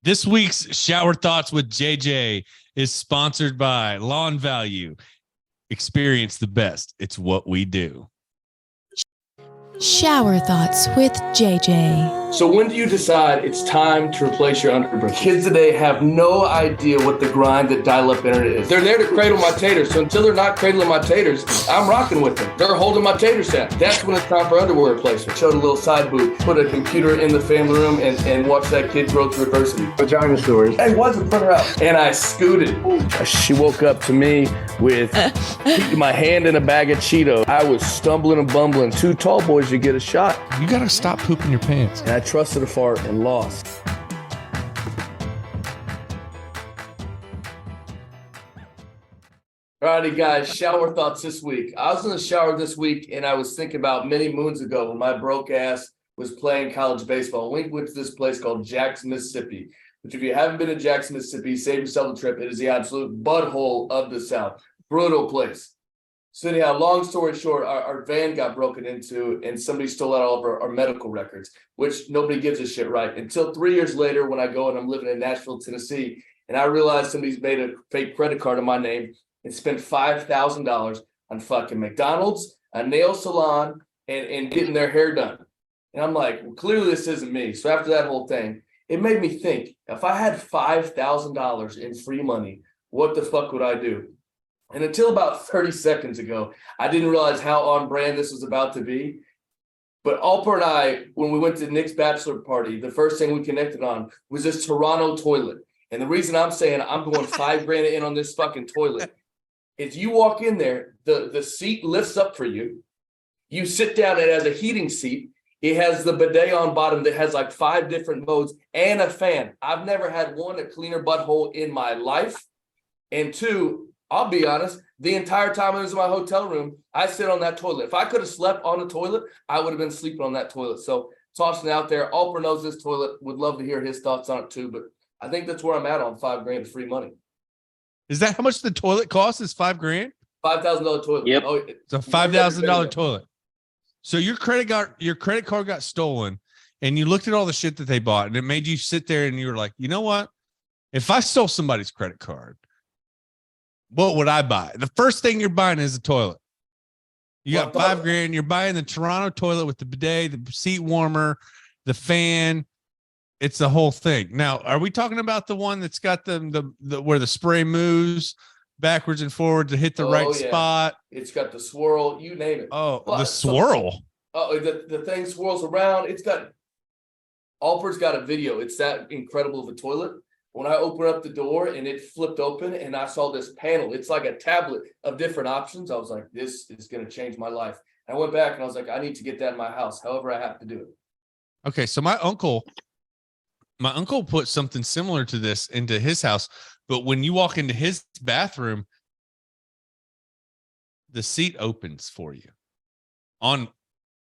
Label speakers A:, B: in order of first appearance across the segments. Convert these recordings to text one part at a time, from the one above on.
A: This week's Shower Thoughts with JJ is sponsored by Lawn Value. Experience the best. It's what we do.
B: Shower Thoughts with JJ.
C: So when do you decide it's time to replace your underbrim? Kids today have no idea what the grind that dial-up internet is. They're there to cradle my taters, so until they're not cradling my taters, I'm rocking with them. They're holding my tater set. That's when it's time for underwear replacement. Showed a little side boob, put a computer in the family room and watch that kid grow through adversity. Vagina stories. Hey, why's the printer out? And I scooted. She woke up to me with my hand in a bag of Cheetos. I was stumbling and bumbling. Two tall boys, you get a shot.
A: You got to stop pooping your pants.
C: And I trusted a fart and lost. Alrighty, guys, shower thoughts this week. I was in the shower this week, and I was thinking about many moons ago when my broke ass was playing college baseball. We went to this place called Jackson, Mississippi, which if you haven't been to Jackson, Mississippi, save yourself a trip. It is the absolute butthole of the South. Brutal place. So anyhow, long story short, our van got broken into and somebody stole out all of our medical records, which nobody gives a shit, right? Until 3 years later when I go and I'm living in Nashville, Tennessee, and I realized somebody's made a fake credit card in my name and spent $5,000 on fucking McDonald's, a nail salon, and getting their hair done. And I'm like, well, clearly this isn't me. So after that whole thing, it made me think, if I had $5,000 in free money, what the fuck would I do? And until about 30 seconds ago, I didn't realize how on brand this was about to be. But Alper and I, when we went to Nick's bachelor party, the first thing we connected on was this Toronto toilet. And the reason I'm saying I'm going $5,000 in on this fucking toilet is you walk in there, the seat lifts up for you. You sit down, it has a heating seat. It has the bidet on bottom that has like 5 different modes and a fan. I've never had a cleaner butthole in my life. And 2, I'll be honest, the entire time I was in my hotel room, I sit on that toilet. If I could have slept on the toilet, I would have been sleeping on that toilet. So tossing it out there. Alper knows this toilet, would love to hear his thoughts on it too. But I think that's where I'm at on $5,000 of free money.
A: Is that how much the toilet costs? Is $5,000?
C: $5,000 toilet.
D: Yep.
C: Oh,
A: It's a $5,000 toilet. So your credit card got stolen, and you looked at all the shit that they bought, and it made you sit there and you were like, you know what? If I stole somebody's credit card, what would I buy? The first thing you're buying is a toilet. You got $5,000. You're buying the Toronto toilet with the bidet, the seat warmer, the fan. It's the whole thing. Now, are we talking about the one that's got the where the spray moves backwards and forward to hit the right spot?
C: It's got the swirl, you name it.
A: Oh, the swirl.
C: The thing swirls around. Alper's got a video. It's that incredible of a toilet. When I opened up the door and it flipped open and I saw this panel, it's like a tablet of different options. I was like, this is going to change my life. And I went back and I was like, I need to get that in my house, however I have to do it.
A: Okay, so my uncle put something similar to this into his house, but when you walk into his bathroom, the seat opens for you on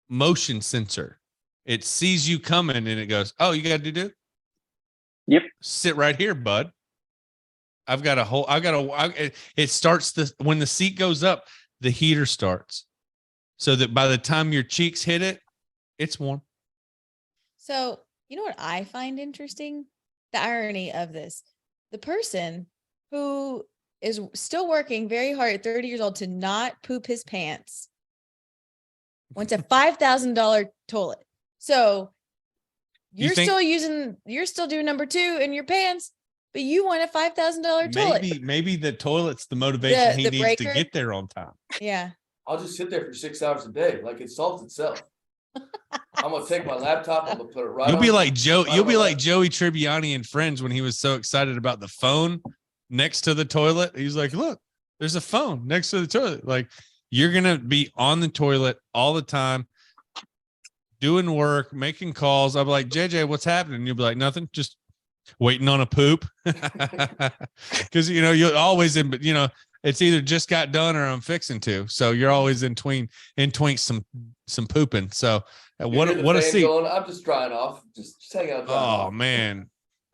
A: motion sensor. It sees you coming and it goes, oh, you got to do?
D: Yep.
A: Sit right here, bud. It starts when the seat goes up, the heater starts so that by the time your cheeks hit it, it's warm.
E: So, you know what I find interesting? The irony of this. The person who is still working very hard at 30 years old to not poop his pants wants a $5,000 toilet. So you're still doing number 2 in your pants, but you want a $5,000 toilet.
A: Maybe the toilet's the motivation he needs to get there on time.
E: Yeah.
C: I'll just sit there for 6 hours a day. Like it solves itself. I'm gonna take my laptop. I'm gonna put it right.
A: You'll be like Joey Tribbiani in Friends when he was so excited about the phone next to the toilet. He's like, look, there's a phone next to the toilet. Like you're gonna be on the toilet all the time, doing work, making calls. I'm like, JJ, what's happening? You'll be like, nothing, just waiting on a poop. Because you're always it's either just got done or I'm fixing to. So you're always in tween some pooping. So what a seat.
C: I'm just drying off. Just hang out.
A: Oh man.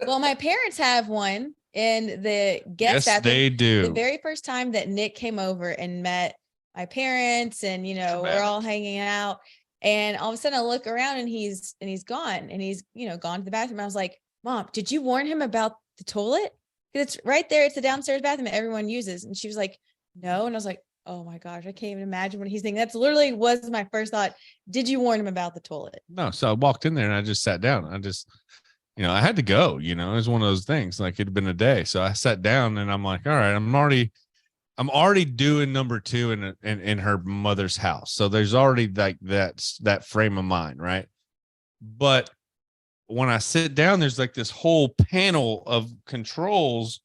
E: Well, my parents have one in the guest
A: bathroom. They do.
E: The very first time that Nick came over and met my parents, and we're all hanging out, and all of a sudden I look around and he's gone, and he's gone to the bathroom. I was like, Mom, did you warn him about the toilet? 'Cause it's right there. It's the downstairs bathroom that everyone uses. And she was like, no. And I was like, oh my gosh, I can't even imagine what he's thinking. That's literally was my first thought. Did you warn him about the toilet?
A: No. So I walked in there and I just sat down. I just, I had to go, it was one of those things, like it'd been a day. So I sat down and I'm like, all right, I'm already doing number 2 in her mother's house. So there's already like that frame of mind. Right. But when I sit down, there's like this whole panel of controls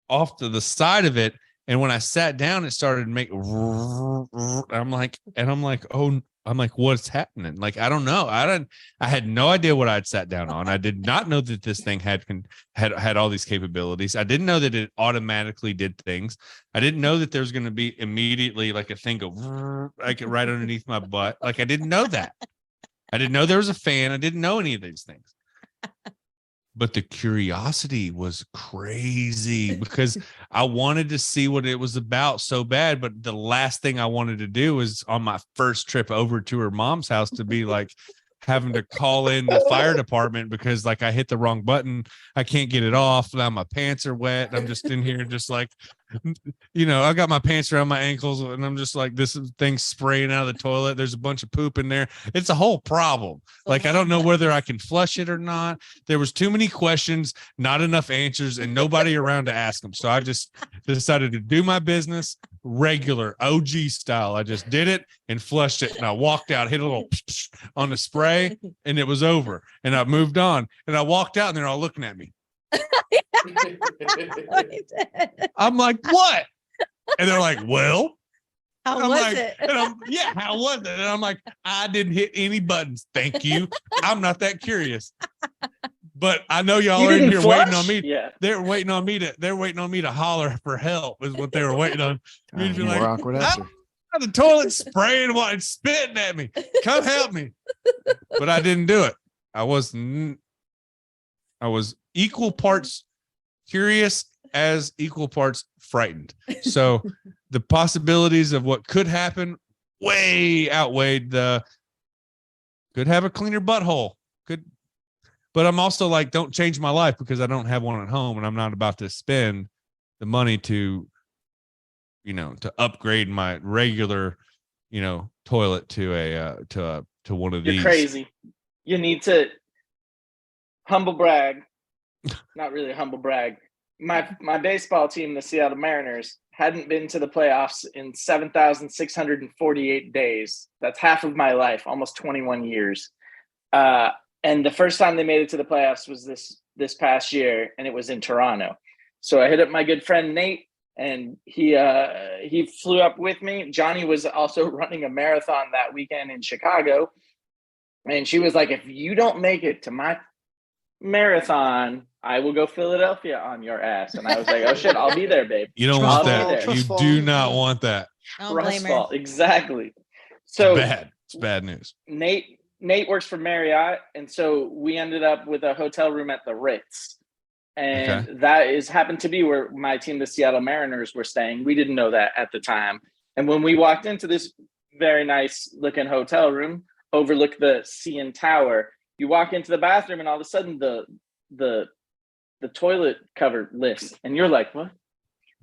A: off to the side of it. And when I sat down, it started to make, I'm like, oh, I'm like, what's happening? Like, I don't know. I had no idea what I'd sat down on. I did not know that this thing had all these capabilities. I didn't know that it automatically did things. I didn't know that there's going to be immediately like a thing go like right underneath my butt. Like I didn't know that. I didn't know there was a fan. I didn't know any of these things. But the curiosity was crazy because I wanted to see what it was about so bad. But the last thing I wanted to do was on my first trip over to her mom's house to be like having to call in the fire department because like I hit the wrong button. I can't get it off. Now my pants are wet. I'm just in here just like, I got my pants around my ankles and I'm just like, this thing's spraying out of the toilet. There's a bunch of poop in there. It's a whole problem. Like, I don't know whether I can flush it or not. There was too many questions, not enough answers, and nobody around to ask them. So I just decided to do my business regular OG style. I just did it and flushed it. And I walked out, hit a little on the spray, and it was over. And I moved on. And I walked out and they're all looking at me. I'm like, what? And they're like, well,
E: how
A: was
E: like,
A: it? How was it? And I'm like, I didn't hit any buttons. Thank you. I'm not that curious. But I know y'all are in here waiting on me.
D: Yeah.
A: They're waiting on me to holler for help is what they were waiting on. Me to be like,
F: awkward answer.
A: I'm the toilet spraying and spitting at me. Come help me. But I didn't do it. I was equal parts curious as equal parts frightened. So the possibilities of what could happen way outweighed could have a cleaner butthole. But I'm also like, don't change my life because I don't have one at home and I'm not about to spend the money to upgrade my regular, toilet to one of these.
D: You're crazy. You need to humble brag. Not really humble brag. My baseball team, the Seattle Mariners, hadn't been to the playoffs in 7,648 days. That's half of my life, almost 21 years. And the first time they made it to the playoffs was this past year, and it was in Toronto. So I hit up my good friend Nate, and he flew up with me. Johnny was also running a marathon that weekend in Chicago, and she was like, if you don't make it to my marathon, I will go Philadelphia on your ass. And I was like, oh shit, I'll be there, babe.
A: You don't want that. You do not want that.
E: I don't blame her.
D: Exactly. So
A: it's bad news.
D: Nate works for Marriott, and so we ended up with a hotel room at the Ritz, and that happened to be where my team, the Seattle Mariners, were staying. We didn't know that at the time, and when we walked into this very nice looking hotel room, overlook the CN Tower, you walk into the bathroom, and all of a sudden the toilet cover lifts, and you're like, what?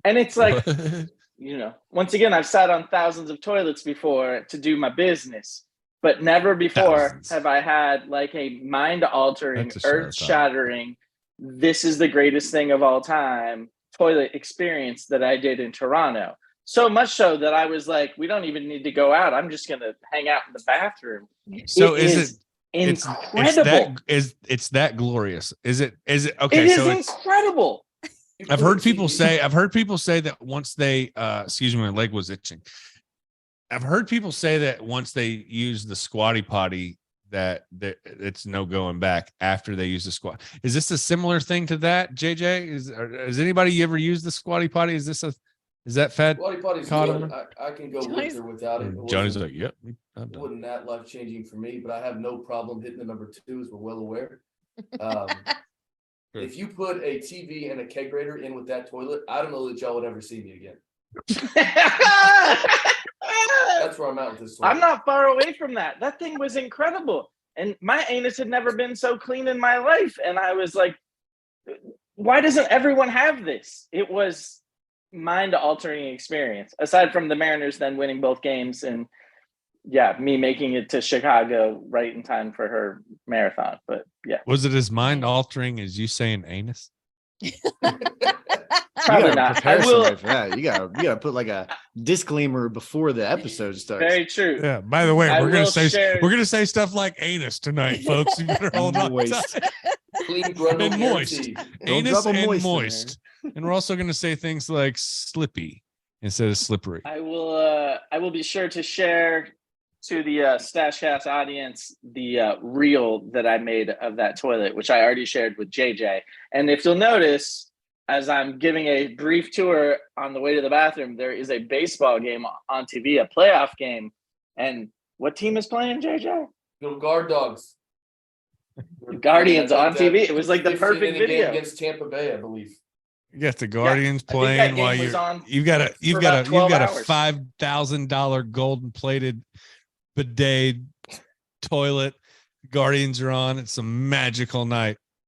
D: And it's like, once again, I've sat on thousands of toilets before to do my business. But never before have I had like a mind-altering, earth-shattering, this is the greatest thing of all time toilet experience that I did in Toronto. So much so that I was like, we don't even need to go out. I'm just going to hang out in the bathroom.
A: So
D: is incredible.
A: It's that glorious. Is it okay?
D: It is incredible.
A: I've heard people say that once they excuse me, my leg was itching. I've heard people say that once they use the squatty potty, that it's no going back after they use the squat. Is this a similar thing to that, JJ? Has anybody ever used the squatty potty? Is that fad?
C: Squatty potty's good. I can go with or without it.
A: Johnny's like, yep.
C: It wasn't that life changing for me, but I have no problem hitting the number 2, as we're well aware. If you put a TV and a kegerator in with that toilet, I don't know that y'all would ever see me again. That's where I'm at with this toilet.
D: I'm not far away from that. That thing was incredible. And my anus had never been so clean in my life. And I was like, why doesn't everyone have this? It was mind-altering experience. Aside from the Mariners then winning both games and me making it to Chicago right in time for her marathon. But yeah,
A: Was it as mind altering as you saying anus?
D: probably
F: you gotta
D: not.
F: prepare
D: I will.
F: somebody for that. You gotta put like a disclaimer before the episode starts.
D: Very true.
A: Yeah. By the way,
D: I
A: we're
D: will share-
A: gonna say stuff like anus tonight, folks. You better hold on.
F: Moist.
A: tight.
C: Clean grundle
A: And moist.
C: guarantee.
F: Don't
A: Anus
F: drop a
A: and
F: moist in
A: moist. And we're also gonna say things like slippy instead of slippery.
D: I will be sure to share to the Stashcast audience the reel that I made of that toilet, which I already shared with JJ. And if you'll notice, as I'm giving a brief tour on the way to the bathroom, there is a baseball game on TV, a playoff game. And what team is playing, JJ?
C: Go Guard Dogs.
D: Guardians
C: Yeah,
D: on
C: that-
D: TV. It was like the
C: 15
D: perfect
C: inning game
D: video.
C: against Tampa Bay, I believe.
A: You got the Guardians
D: I think that
A: playing
D: game
A: while
D: was on
A: you've got
D: for about 12
A: a
D: hours.
A: $5,000 golden plated bidet toilet. Guardians are on. It's a magical night.